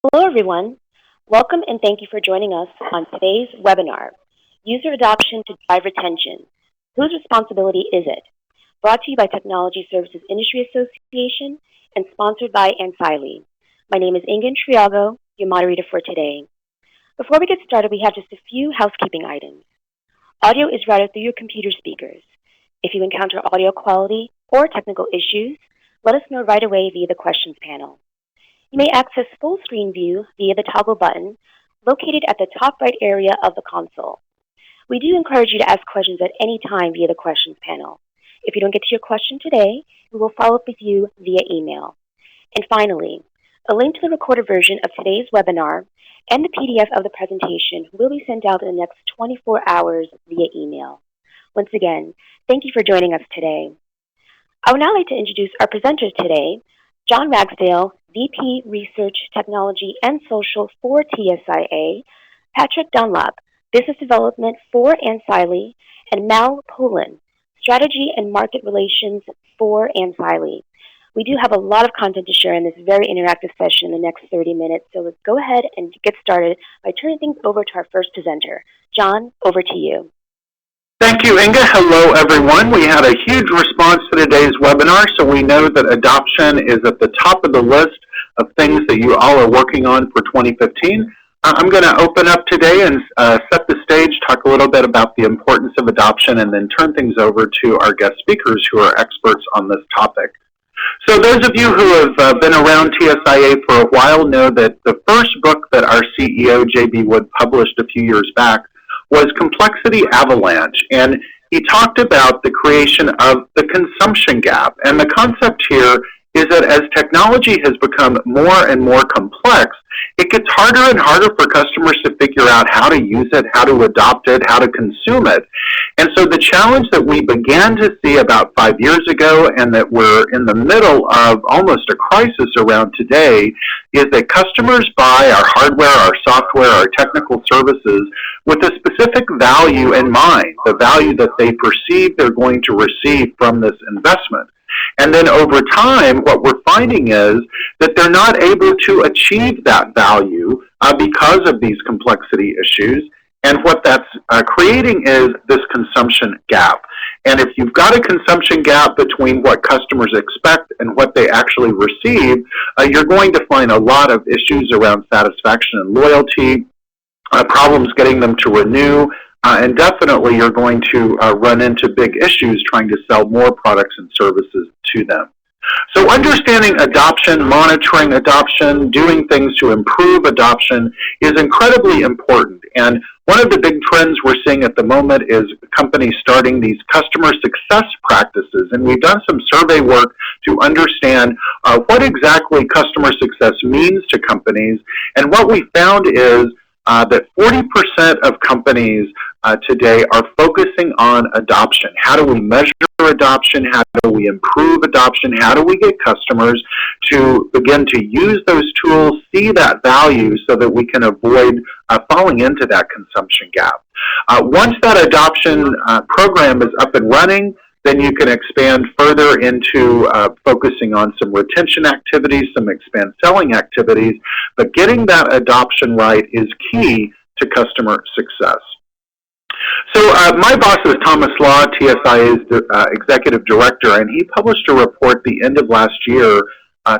Hello, everyone. Welcome and thank you for joining us on today's webinar, User Adoption to Drive Retention. Whose responsibility is it? Brought to you by Technology Services Industry Association and sponsored by ANCILE. My name is Ingen Triago, your moderator for today. Before we get started, we have just a few housekeeping items. Audio is routed through your computer speakers. If you encounter audio quality or technical issues, let us know right away via the questions panel. You may access full screen view via the toggle button located at the top right area of the console. We do encourage you to ask questions at any time via the questions panel. If you don't get to your question today, we will follow up with you via email. And finally, a link to the recorded version of today's webinar and the PDF of the presentation will be sent out in the next 24 hours via email. Once again, thank you for joining us today. I would now like to introduce our presenters today, John Ragsdale, VP Research, Technology, and Social for TSIA, Patrick Dunlop, Business Development for ANCILE, and Mal Poulin, Strategy and Market Relations for ANCILE. We do have a lot of content to share in this very interactive session in the next 30 minutes, so let's go ahead and get started by turning things over to our first presenter. John, over to you. Thank you, Inga. Hello, everyone. We had a huge response to today's webinar, so we know that adoption is at the top of the list of things that you all are working on for 2015. I'm going to open up today and set the stage, talk a little bit about the importance of adoption, and then turn things over to our guest speakers who are experts on this topic. So those of you who have been around TSIA for a while know that the first book that our CEO, J.B. Wood, published a few years back was Complexity Avalanche, and he talked about the creation of the consumption gap. And the concept here is that as technology has become more and more complex, it gets harder and harder for customers to figure out how to use it, how to adopt it, how to consume it. And so the challenge that we began to see about 5 years ago and that we're in the middle of almost a crisis around today is that customers buy our hardware, our software, our technical services with a specific value in mind, the value that they perceive they're going to receive from this investment. And then over time, what we're finding is that they're not able to achieve that value because of these complexity issues. And what that's creating is this consumption gap. And if you've got a consumption gap between what customers expect and what they actually receive, you're going to find a lot of issues around satisfaction and loyalty, problems getting them to renew, and definitely you're going to run into big issues trying to sell more products and services to them. So understanding adoption, monitoring adoption, doing things to improve adoption is incredibly important. And one of the big trends we're seeing at the moment is companies starting these customer success practices. And we've done some survey work to understand what exactly customer success means to companies. And what we found is that 40% of companies today are focusing on adoption. How do we measure adoption? How do we improve adoption? How do we get customers to begin to use those tools, see that value so that we can avoid falling into that consumption gap? Once that adoption program is up and running, then you can expand further into focusing on some retention activities, some expand selling activities, but getting that adoption right is key to customer success. So my boss is Thomas Law, TSIA's executive director, and he published a report the end of last year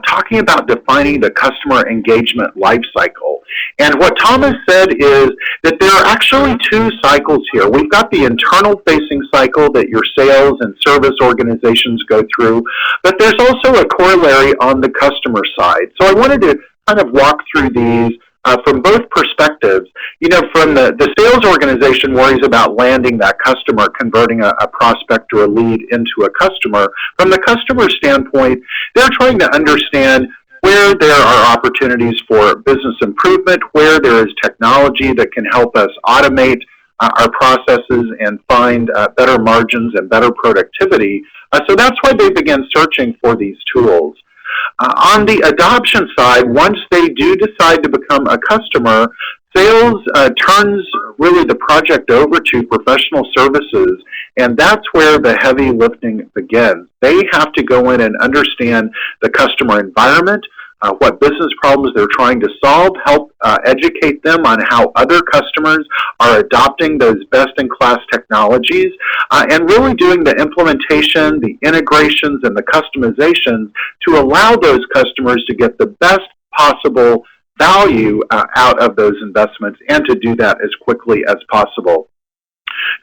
talking about defining the customer engagement life cycle. And what Thomas said is that there are actually two cycles here. We've got the internal facing cycle that your sales and service organizations go through, but there's also a corollary on the customer side. So I wanted to kind of walk through these from both perspectives. You know, from the sales organization worries about landing that customer, converting a prospect or a lead into a customer. From the customer standpoint, they're trying to understand where there are opportunities for business improvement, where there is technology that can help us automate our processes and find better margins and better productivity. So that's why they begin searching for these tools. On the adoption side, once they do decide to become a customer, sales turns really the project over to professional services, and that's where the heavy lifting begins. They have to go in and understand the customer environment, what business problems they're trying to solve, help educate them on how other customers are adopting those best-in-class technologies, and really doing the implementation, the integrations, and the customizations to allow those customers to get the best possible value out of those investments and to do that as quickly as possible.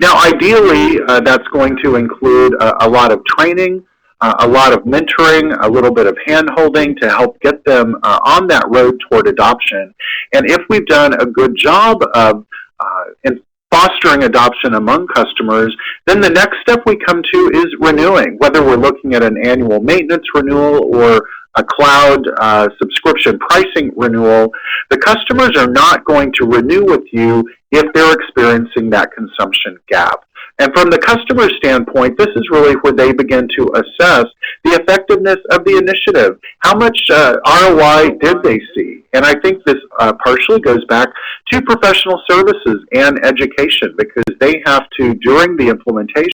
Now, ideally, that's going to include a lot of training, a lot of mentoring, a little bit of hand-holding to help get them on that road toward adoption. And if we've done a good job of in fostering adoption among customers, then the next step we come to is renewing, whether we're looking at an annual maintenance renewal or a cloud subscription pricing renewal. The customers are not going to renew with you if they're experiencing that consumption gap. And from the customer standpoint, this is really where they begin to assess the effectiveness of the initiative. How much ROI did they see? And I think this partially goes back to professional services and education, because they have to, during the implementation,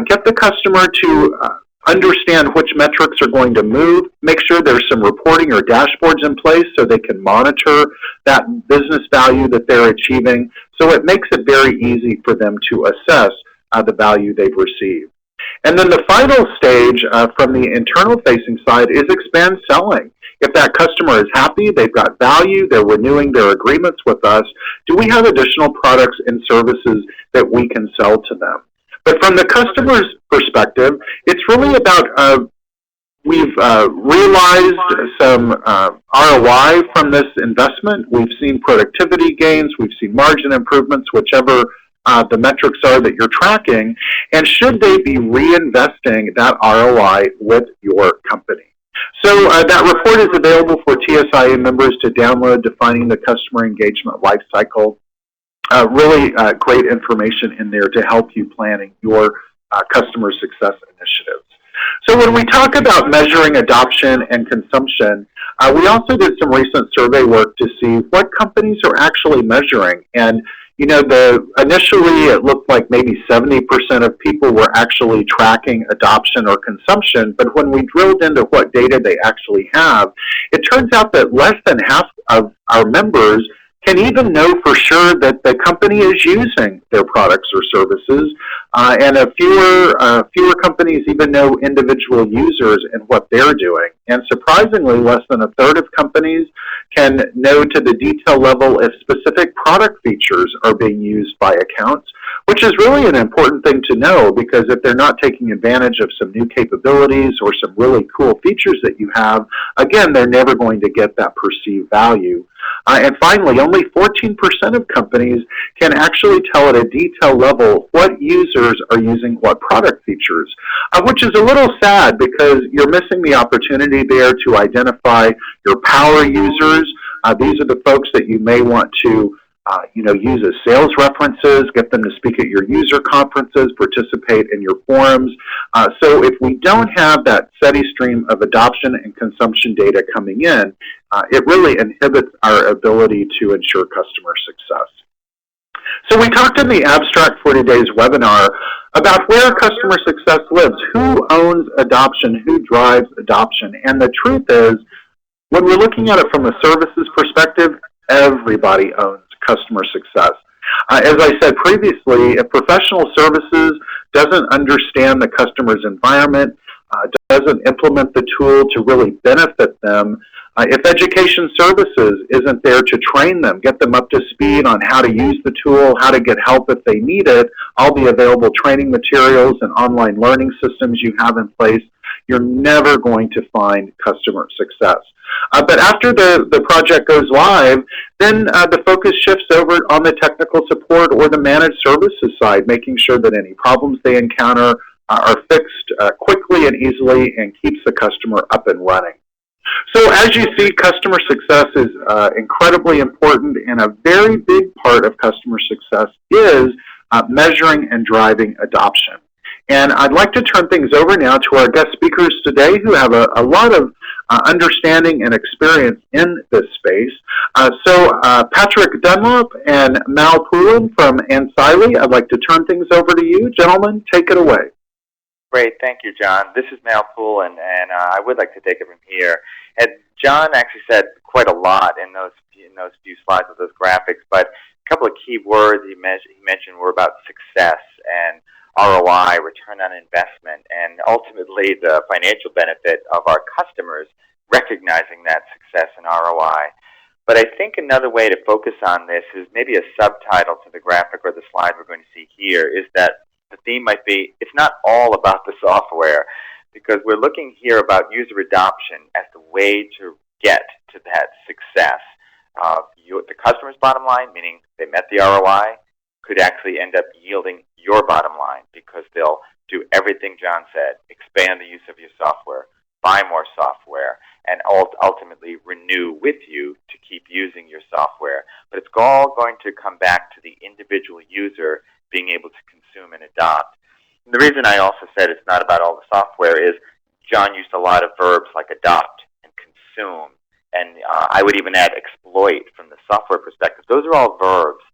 get the customer to understand which metrics are going to move, make sure there's some reporting or dashboards in place so they can monitor that business value that they're achieving. So it makes it very easy for them to assess the value they've received. And then the final stage from the internal facing side is expand selling. If that customer is happy, they've got value, they're renewing their agreements with us, do we have additional products and services that we can sell to them? But from the customer's perspective, it's really about we've realized some ROI from this investment. We've seen productivity gains. We've seen margin improvements, whichever the metrics are that you're tracking. And should they be reinvesting that ROI with your company? So that report is available for TSIA members to download, defining the customer engagement lifecycle. Really great information in there to help you planning your customer success initiatives. So when we talk about measuring adoption and consumption, we also did some recent survey work to see what companies are actually measuring. And you know, initially it looked like maybe 70% of people were actually tracking adoption or consumption, but when we drilled into what data they actually have, it turns out that less than half of our members can even know for sure that the company is using their products or services, and fewer companies even know individual users and what they're doing. And surprisingly, less than a third of companies can know to the detail level if specific product features are being used by accounts, which is really an important thing to know, because if they're not taking advantage of some new capabilities or some really cool features that you have, again, they're never going to get that perceived value. And finally, only 14% of companies can actually tell at a detail level what users are using what product features, which is a little sad because you're missing the opportunity there to identify your power users. These are the folks that you may want to use as sales references, get them to speak at your user conferences, participate in your forums. So if we don't have that steady stream of adoption and consumption data coming in, it really inhibits our ability to ensure customer success. So we talked in the abstract for today's webinar about where customer success lives, who owns adoption, who drives adoption. And the truth is, when we're looking at it from a services perspective, everybody owns customer success. As I said previously, if professional services doesn't understand the customer's environment, doesn't implement the tool to really benefit them, if education services isn't there to train them, get them up to speed on how to use the tool, how to get help if they need it, all the available training materials and online learning systems you have in place, you're never going to find customer success. But after the project goes live, then the focus shifts over on the technical support or the managed services side, making sure that any problems they encounter are fixed quickly and easily and keeps the customer up and running. So as you see, customer success is incredibly important, and a very big part of customer success is measuring and driving adoption. And I'd like to turn things over now to our guest speakers today who have a lot of understanding and experience in this space. So Patrick Dunlop and Mal Poulin from ANCILE, I'd like to turn things over to you. Gentlemen, take it away. Great, thank you, John. This is Mal Poole, and I would like to take it from here. And John actually said quite a lot in those few slides with those graphics, but a couple of key words he mentioned were about success and ROI, return on investment, and ultimately the financial benefit of our customers recognizing that success and ROI. But I think another way to focus on this is maybe a subtitle to the graphic or the slide we're going to see here is that the theme might be, it's not all about the software, because we're looking here about user adoption as the way to get to that success. The customer's bottom line, meaning they met the ROI, could actually end up yielding your bottom line because they'll do everything John said, expand the use of your software, buy more software, and ultimately renew with you to keep using your software. But it's all going to come back to the individual user being able to consume and adopt. And the reason I also said it's not about all the software is John used a lot of verbs like adopt and consume, and I would even add exploit from the software perspective. Those are all verbs,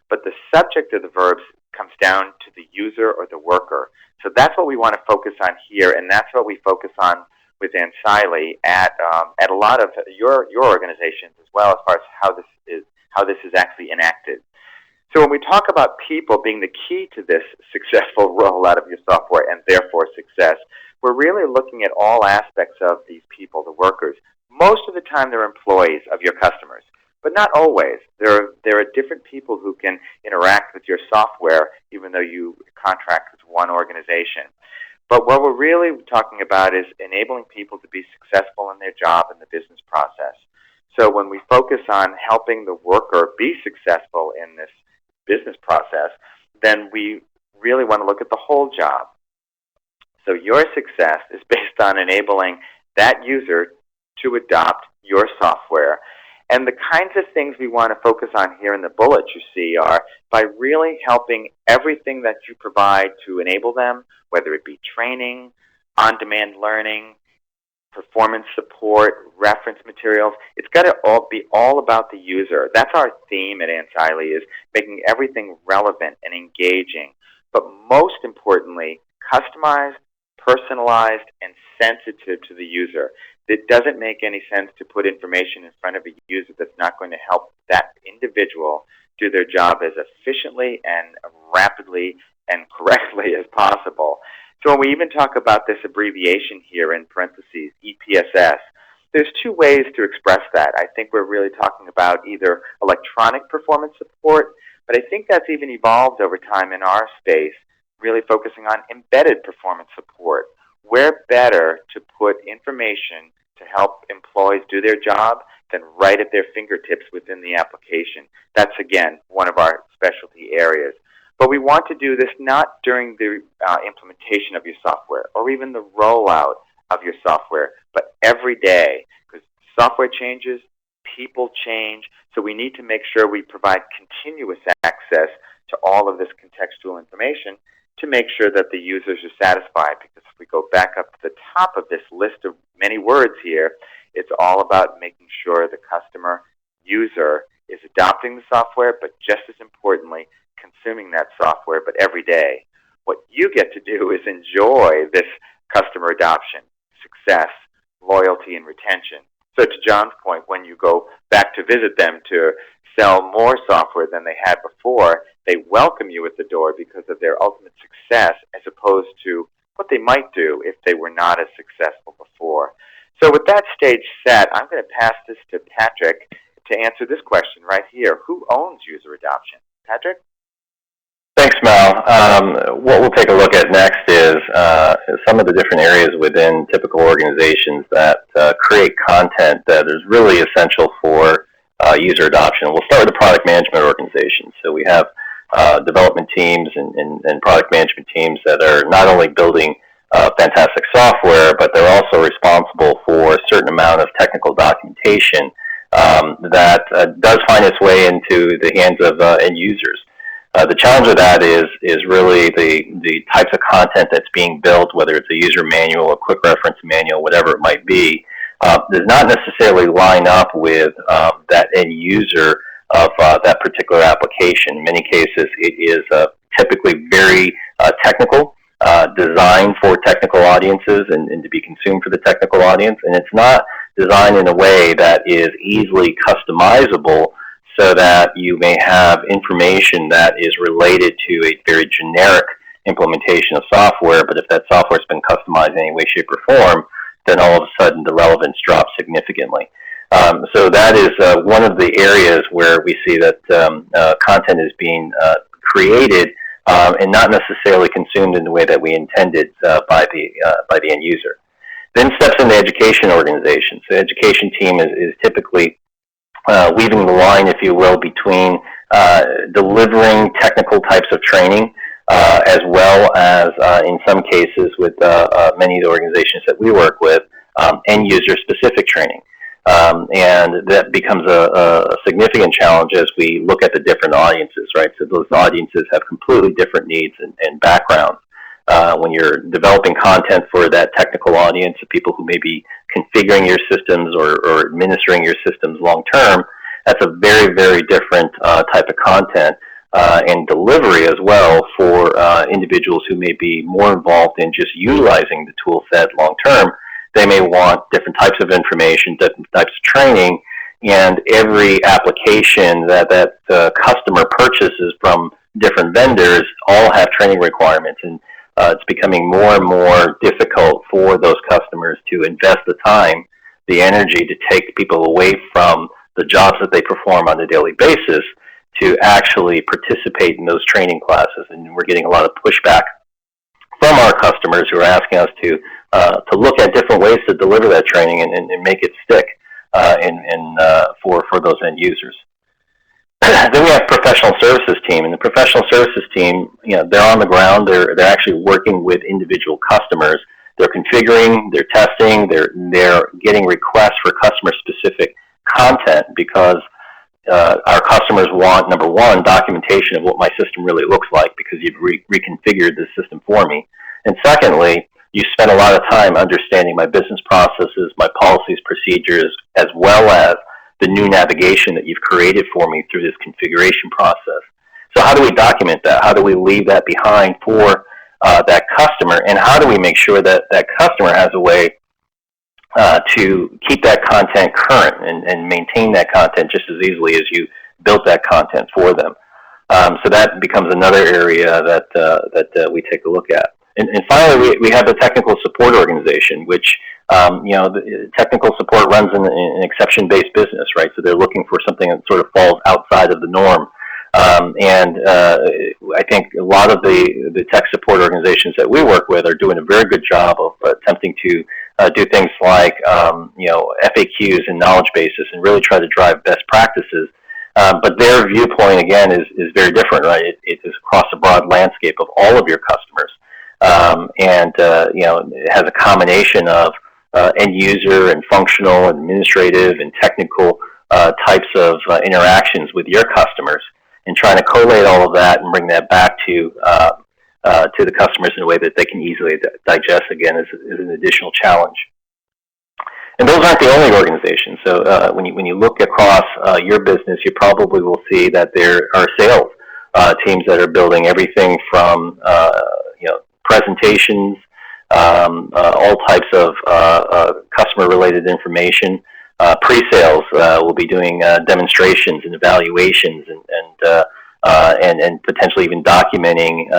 but the subject of the verbs comes down to the user or the worker. So that's what we want to focus on here, and that's what we focus on with ANCILE at a lot of your organizations as well, as far as how this is actually enacted. So when we talk about people being the key to this successful rollout of your software and therefore success, we're really looking at all aspects of these people, the workers. Most of the time they're employees of your customers, but not always. There are different people who can interact with your software even though you contract with one organization. But what we're really talking about is enabling people to be successful in their job and the business process. So when we focus on helping the worker be successful in this business process, then we really want to look at the whole job. So your success is based on enabling that user to adopt your software. And the kinds of things we want to focus on here in the bullets you see are by really helping everything that you provide to enable them, whether it be training, on-demand learning, performance support, reference materials. It's got to be all about the user. That's our theme at ANCILE, is making everything relevant and engaging, but most importantly, customized, personalized, and sensitive to the user. It doesn't make any sense to put information in front of a user that's not going to help that individual do their job as efficiently and rapidly and correctly as possible. So when we even talk about this abbreviation here in parentheses, EPSS, there's two ways to express that. I think we're really talking about either electronic performance support, but I think that's even evolved over time in our space, really focusing on embedded performance support. Where better to put information to help employees do their job than right at their fingertips within the application. That's, again, one of our specialty areas. But we want to do this not during the implementation of your software or even the rollout of your software, but every day, because software changes, people change, so we need to make sure we provide continuous access to all of this contextual information to make sure that the users are satisfied. Because if we go back up to the top of this list of many words here, it's all about making sure the customer user is adopting the software, but just as importantly, consuming that software, but every day. What you get to do is enjoy this customer adoption, success, loyalty, and retention. So to John's point, when you go back to visit them to sell more software than they had before, they welcome you at the door because of their ultimate success as opposed to what they might do if they were not as successful before. So with that stage set, I'm going to pass this to Patrick to answer this question right here. Who owns user adoption? Patrick? Thanks, Mel. What we'll take a look at next is some of the different areas within typical organizations that create content that is really essential for user adoption. We'll start with the product management organization. So we have development teams and product management teams that are not only building fantastic software, but they're also responsible for a certain amount of technical documentation that does find its way into the hands of end users. The challenge of that is really the types of content that's being built, whether it's a user manual, a quick reference manual, whatever it might be, does not necessarily line up with that end user of that particular application. In many cases, it is typically very technical, designed for technical audiences and to be consumed for the technical audience, and it's not designed in a way that is easily customizable so that you may have information that is related to a very generic implementation of software, but if that software has been customized in any way, shape, or form, then all of a sudden the relevance drops significantly. So that is one of the areas where we see that content is being created and not necessarily consumed in the way that we intended by the end user. Then steps in the education organization. So the education team is typically weaving the line, if you will, between delivering technical types of training as well as, in some cases, with many of the organizations that we work with, end-user specific training. And that becomes a significant challenge as we look at the different audiences, right? So those audiences have completely different needs and backgrounds. When you're developing content for that technical audience of people who may be configuring your systems or administering your systems long term, that's a very, very different type of content and delivery as well for individuals who may be more involved in just utilizing the tool set long term. They may want different types of information, different types of training, and every application that customer purchases from different vendors all have training requirements, and it's becoming more and more difficult for those customers to invest the time, the energy to take people away from the jobs that they perform on a daily basis to actually participate in those training classes. And we're getting a lot of pushback from our customers who are asking us to look at different ways to deliver that training and make it stick for those end users. Then we have professional services team, and the professional services team, they're on the ground. They're actually working with individual customers. They're configuring, they're testing, they're getting requests for customer specific content because our customers want, number one, documentation of what my system really looks like because you've reconfigured the system for me. And secondly, you spend a lot of time understanding my business processes, my policies, procedures, as well as the new navigation that you've created for me through this configuration process. So how do we document that? How do we leave that behind for that customer? And how do we make sure that that customer has a way to keep that content current and maintain that content just as easily as you built that content for them? So that becomes another area that we take a look at. And finally, we have the technical support organization, which the technical support runs in an exception-based business, right? So they're looking for something that sort of falls outside of the norm. I think a lot of the tech support organizations that we work with are doing a very good job of attempting to do things like FAQs and knowledge bases and really try to drive best practices. But their viewpoint, again, is very different, right? It is across a broad landscape of all of your customers. It has a combination of end user and functional, administrative, and technical types of interactions with your customers, and trying to collate all of that and bring that back to the customers in a way that they can easily digest, again, is an additional challenge. And those aren't the only organizations. So when you look across your business, you probably will see that there are sales teams that are building everything from presentations, all types of customer-related information. Pre-sales will be doing demonstrations and evaluations and potentially even documenting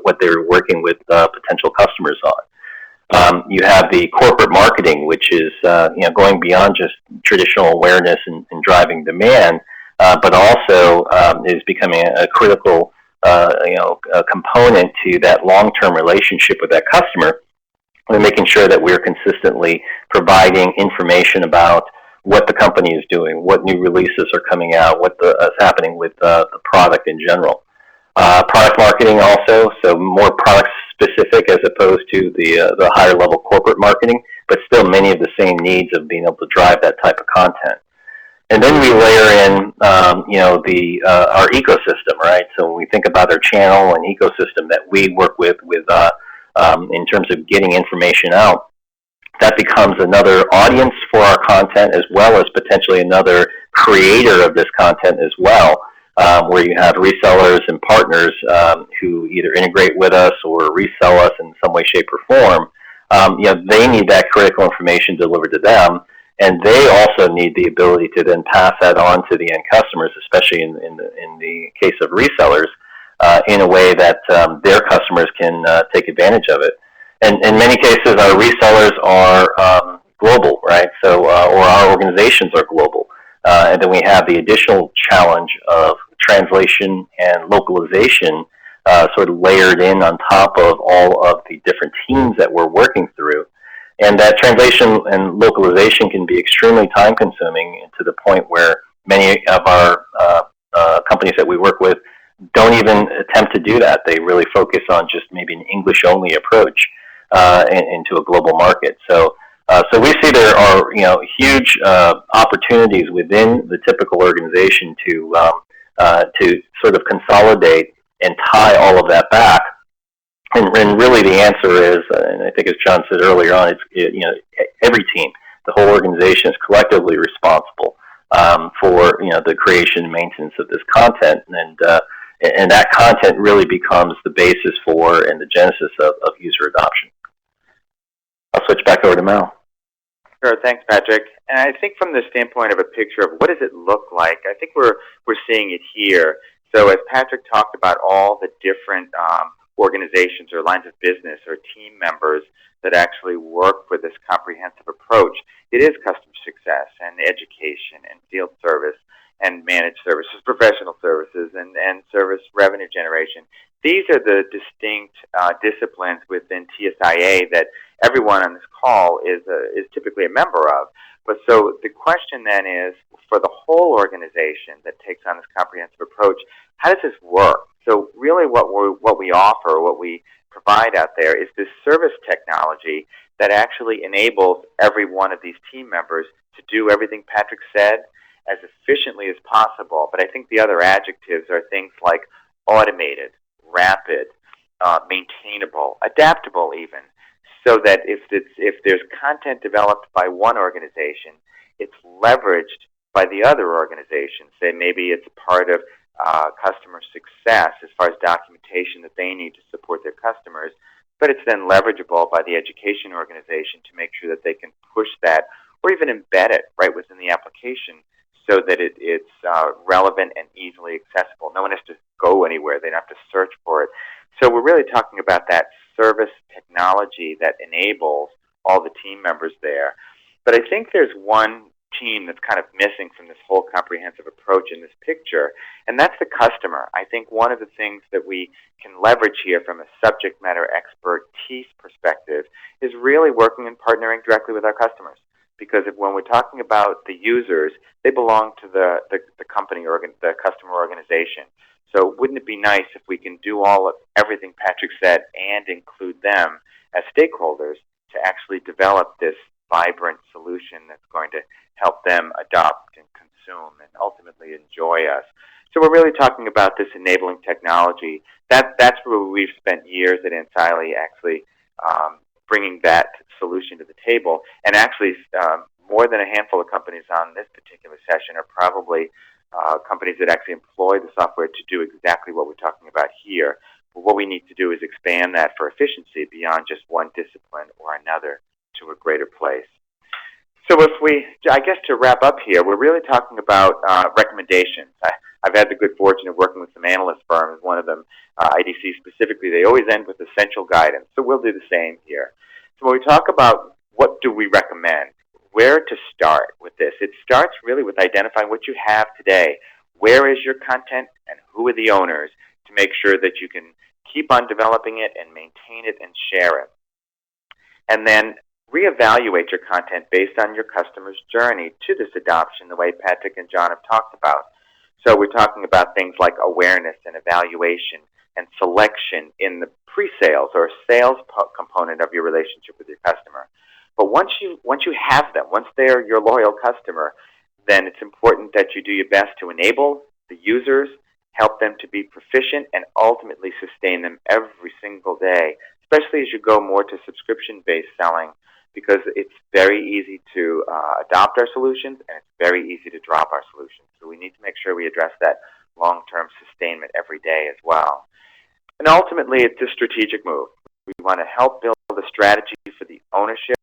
what they're working with potential customers on. You have the corporate marketing, which is going beyond just traditional awareness and driving demand, but also is becoming a critical a component to that long-term relationship with that customer, and making sure that we're consistently providing information about what the company is doing, what new releases are coming out, what is happening with the product in general. Product marketing also, so more product specific as opposed to the higher level corporate marketing, but still many of the same needs of being able to drive that type of content. And then we layer in, our ecosystem, right? So when we think about our channel and ecosystem that we work with in terms of getting information out, that becomes another audience for our content as well as potentially another creator of this content as well, where you have resellers and partners who either integrate with us or resell us in some way, shape, or form. They need that critical information delivered to them, and they also need the ability to then pass that on to the end customers, especially in the case of resellers, in a way that their customers can take advantage of it. And in many cases, our resellers are global, right? So, or our organizations are global. And then we have the additional challenge of translation and localization sort of layered in on top of all of the different teams that we're working through. And that translation and localization can be extremely time consuming to the point where many of our companies that we work with don't even attempt to do that. They really focus on just maybe an English-only approach into a global market. So we see there are huge opportunities within the typical organization to sort of consolidate and tie all of that back. And really, the answer is, and I think as John said earlier on, every team, the whole organization is collectively responsible for the creation and maintenance of this content, and that content really becomes the basis for and the genesis of user adoption. I'll switch back over to Mel. Sure, thanks, Patrick. And I think from the standpoint of a picture of what does it look like, I think we're seeing it here. So as Patrick talked about all the different organizations or lines of business or team members that actually work with this comprehensive approach, it is customer success and education and field service and managed services, professional services, and service revenue generation. These are the distinct disciplines within TSIA that everyone on this call is typically a member of. But so the question then is, for the whole organization that takes on this comprehensive approach, how does this work? So really what we offer, what we provide out there is this service technology that actually enables every one of these team members to do everything Patrick said as efficiently as possible. But I think the other adjectives are things like automated, rapid, maintainable, adaptable even, so that if there's content developed by one organization, it's leveraged by the other organization. Say maybe it's part of customer success as far as documentation that they need to support their customers, but it's then leverageable by the education organization to make sure that they can push that or even embed it right within the application so that it's relevant and easily accessible. No one has to go anywhere. They don't have to search for it. So we're really talking about that service technology that enables all the team members there. But I think there's one team that's kind of missing from this whole comprehensive approach in this picture, and that's the customer. I think one of the things that we can leverage here from a subject matter expertise perspective is really working and partnering directly with our customers. Because when we're talking about the users, they belong to the company or the customer organization. So wouldn't it be nice if we can do everything Patrick said and include them as stakeholders to actually develop this vibrant solution that's going to help them adopt and consume and ultimately enjoy us. So we're really talking about this enabling technology. That's where we've spent years at ANCILE actually bringing that solution to the table. And actually more than a handful of companies on this particular session are probably companies that actually employ the software to do exactly what we're talking about here. But what we need to do is expand that for efficiency beyond just one discipline or another to a greater place. So I guess to wrap up here, we're really talking about recommendations. I've had the good fortune of working with some analyst firms, one of them, IDC specifically. They always end with essential guidance, so we'll do the same here. So when we talk about what do we recommend, where to start with this, it starts really with identifying what you have today. Where is your content and who are the owners to make sure that you can keep on developing it and maintain it and share it. And then reevaluate your content based on your customer's journey to this adoption the way Patrick and John have talked about. So we're talking about things like awareness and evaluation and selection in the pre-sales or sales component of your relationship with your customer. But once you have them, once they're your loyal customer, then it's important that you do your best to enable the users, help them to be proficient, and ultimately sustain them every single day, especially as you go more to subscription-based selling, because it's very easy to adopt our solutions and it's very easy to drop our solutions. So we need to make sure we address that long-term sustainment every day as well. And ultimately, it's a strategic move. We want to help build a strategy for the ownership,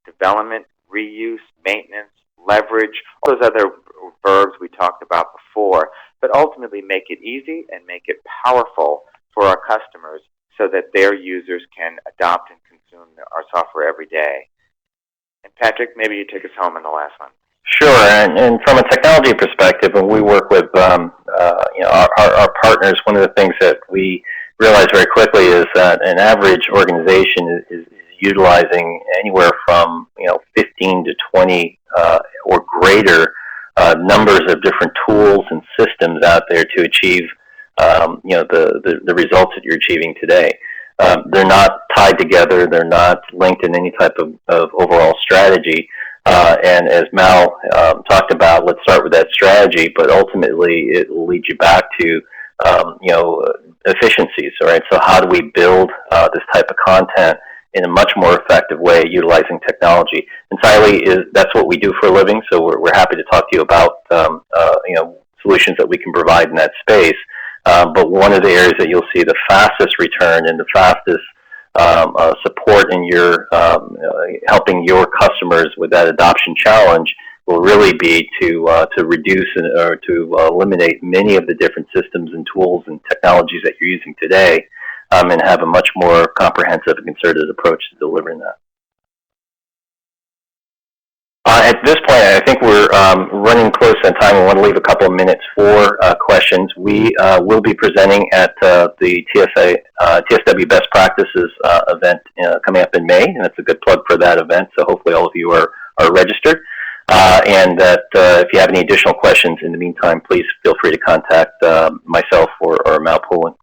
development, reuse, maintenance, leverage, all those other verbs we talked about before, but ultimately make it easy and make it powerful for our customers so that their users can adopt and consume our software every day. And Patrick, maybe you take us home on the last one. Sure, and from a technology perspective, when we work with our partners, one of the things that we realize very quickly is that an average organization is utilizing anywhere from 15 to 20 or greater numbers of different tools and systems out there to achieve the results that you're achieving today. They're not tied together. They're not linked in any type of overall strategy. And as Mal talked about, let's start with that strategy, but ultimately it will lead you back to efficiencies. All right. So how do we build this type of content in a much more effective way utilizing technology? ANCILE that's what we do for a living. So we're happy to talk to you about solutions that we can provide in that space. But one of the areas that you'll see the fastest return and the fastest support in your helping your customers with that adoption challenge will really be to reduce or to eliminate many of the different systems and tools and technologies that you're using today, and have a much more comprehensive and concerted approach to delivering that. At this point, I think we're running close on time. We want to leave a couple of minutes for questions. We will be presenting at the TSW Best Practices event coming up in May, and it's a good plug for that event, so hopefully all of you are registered. And that if you have any additional questions in the meantime, please feel free to contact myself or Mal Poulin.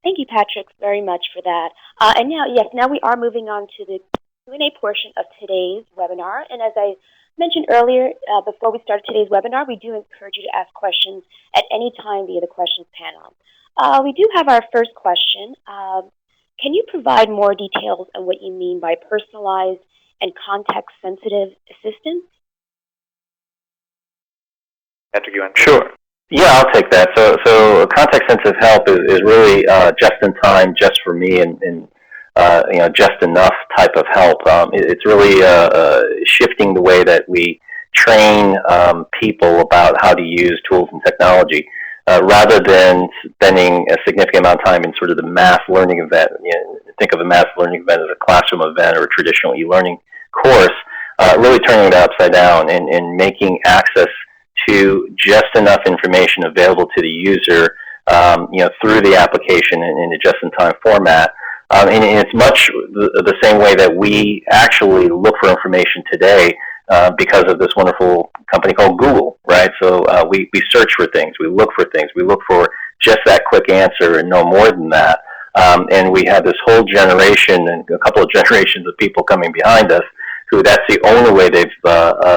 Thank you, Patrick, very much for that. And now we are moving on to the Q&A portion of today's webinar. And as I mentioned earlier, before we start today's webinar, we do encourage you to ask questions at any time via the questions panel. We do have our first question. Can you provide more details on what you mean by personalized and context-sensitive assistance? Patrick, you want? Sure. Yeah, I'll take that. So context-sensitive help is really just in time, just for me, and just enough type of help. It's really shifting the way that we train people about how to use tools and technology, rather than spending a significant amount of time in sort of the mass learning event. Think of a mass learning event as a classroom event or a traditional e-learning course. Really turning it upside down and making access to just enough information available to the user, through the application in a just-in-time format. And it's much the same way that we actually look for information today because of this wonderful company called Google, right? So we search for things, we look for things, we look for just that quick answer and no more than that. And we have this whole generation and a couple of generations of people coming behind us who that's the only way they've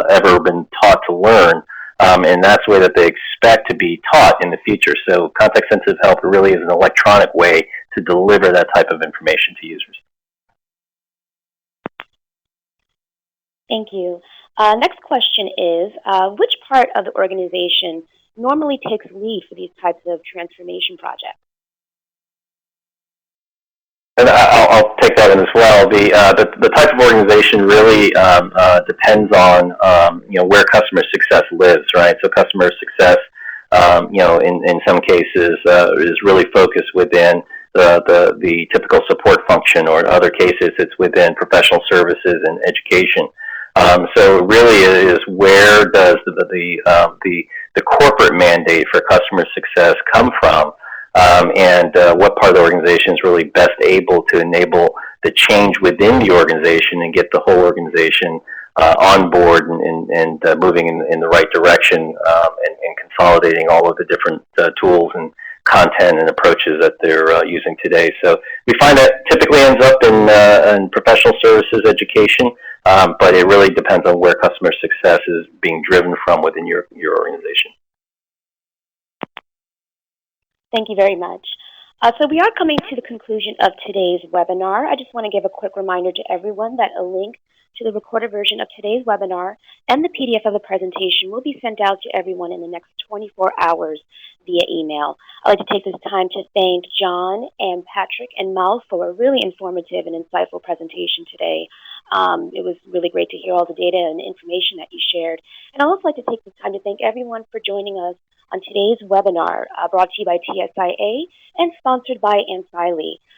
ever been taught to learn. And that's the way that they expect to be taught in the future. So context-sensitive help really is an electronic way to deliver that type of information to users. Thank you. Next question is, which part of the organization normally takes lead for these types of transformation projects? And I'll take that in as well. The type of organization really depends on where customer success lives, right? So customer success, in some cases, is really focused within the typical support function, or in other cases, it's within professional services and education. So it really is, where does the corporate mandate for customer success come from? And what part of the organization is really best able to enable the change within the organization and get the whole organization on board and moving in the right direction, and consolidating all of the different tools and content and approaches that they're using today. So we find that typically ends up in professional services, education, but it really depends on where customer success is being driven from within your organization. Thank you very much. So we are coming to the conclusion of today's webinar. I just want to give a quick reminder to everyone that a link to the recorded version of today's webinar and the PDF of the presentation will be sent out to everyone in the next 24 hours via email. I'd like to take this time to thank John and Patrick and Mal for a really informative and insightful presentation today. It was really great to hear all the data and information that you shared. And I'd also like to take this time to thank everyone for joining us on today's webinar, brought to you by TSIA and sponsored by ANCILE.